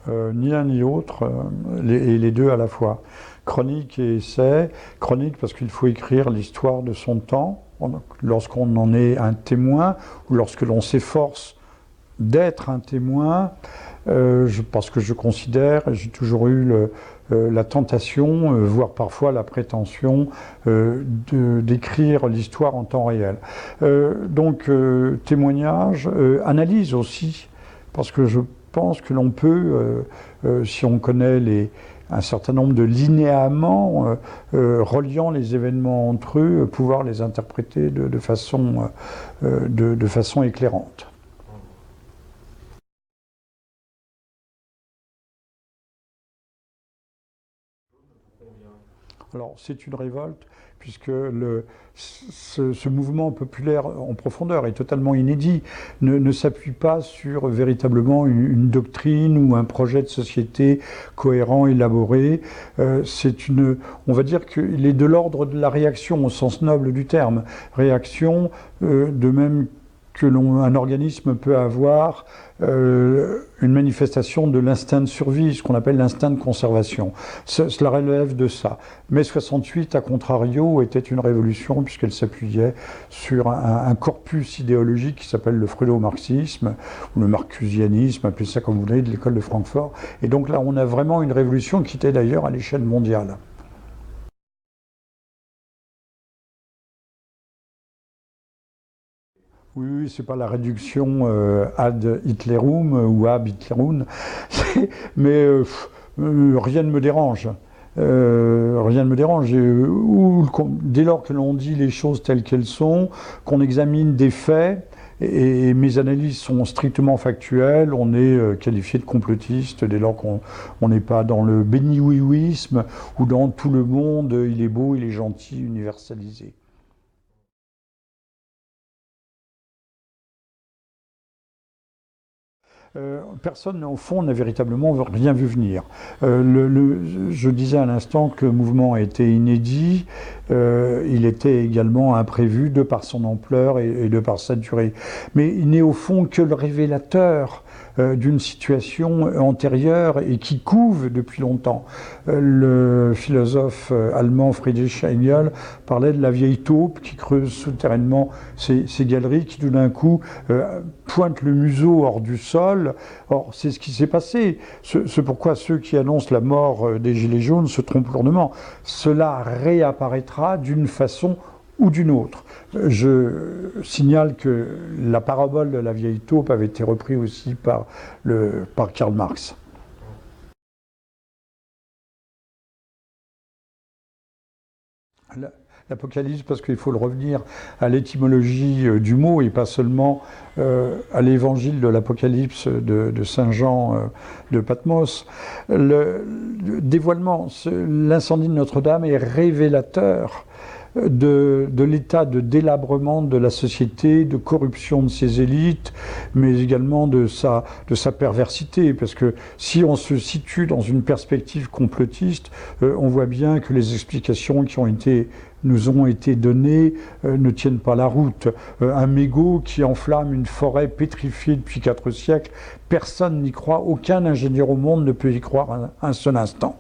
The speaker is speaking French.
Ni l'un ni l'autre, et les deux à la fois. Chronique et essai. Chronique parce qu'il faut écrire l'histoire de son temps, lorsqu'on en est un témoin, ou lorsque l'on s'efforce d'être un témoin, parce que je considère, j'ai toujours eu la tentation, voire parfois la prétention, d'écrire l'histoire en temps réel. Donc, témoignage, analyse aussi, parce que je pense que l'on peut, si on connaît un certain nombre de linéaments reliant les événements entre eux, pouvoir les interpréter de façon éclairante. Alors c'est une révolte puisque ce mouvement populaire en profondeur est totalement inédit, ne s'appuie pas sur véritablement une doctrine ou un projet de société cohérent, élaboré. On va dire qu'il est de l'ordre de la réaction au sens noble du terme. Réaction, de même qu'un organisme peut avoir une manifestation de l'instinct de survie, ce qu'on appelle l'instinct de conservation. Cela relève de ça. Mai 68, à contrario, était une révolution puisqu'elle s'appuyait sur un corpus idéologique qui s'appelle le freudo-marxisme, ou le marcusianisme, appelez ça comme vous voulez, de l'école de Francfort. Et donc là, on a vraiment une révolution qui était d'ailleurs à l'échelle mondiale. Oui, c'est pas la réduction ad Hitlerum ou ab Hitlerun, mais rien ne me dérange. Rien ne me dérange. Dès lors que l'on dit les choses telles qu'elles sont, qu'on examine des faits, et mes analyses sont strictement factuelles, on est qualifié de complotiste dès lors qu'on n'est pas dans le béni-oui-ouisme ou dans tout le monde, il est beau, il est gentil, universalisé. Personne, au fond, n'a véritablement rien vu venir. Je disais à l'instant que le mouvement a été inédit, il était également imprévu de par son ampleur et de par sa durée. Mais il n'est au fond que le révélateur d'une situation antérieure et qui couve depuis longtemps. Le philosophe allemand Friedrich Engels parlait de la vieille taupe qui creuse souterrainement ces galeries, qui tout d'un coup pointe le museau hors du sol. Or, c'est ce qui s'est passé. C'est pourquoi ceux qui annoncent la mort des Gilets jaunes se trompent lourdement. Cela réapparaîtra d'une façon ou d'une autre. Je signale que la parabole de la vieille taupe avait été reprise aussi par Karl Marx. L'Apocalypse, parce qu'il faut le revenir à l'étymologie du mot et pas seulement à l'évangile de l'Apocalypse de Saint Jean de Patmos. Le dévoilement, l'incendie de Notre-Dame est révélateur de l'état de délabrement de la société, de corruption de ses élites, mais également de sa perversité. Parce que si on se situe dans une perspective complotiste, on voit bien que les explications qui nous ont été données ne tiennent pas la route. Un mégot qui enflamme une forêt pétrifiée depuis 4 siècles, personne n'y croit, aucun ingénieur au monde ne peut y croire un seul instant.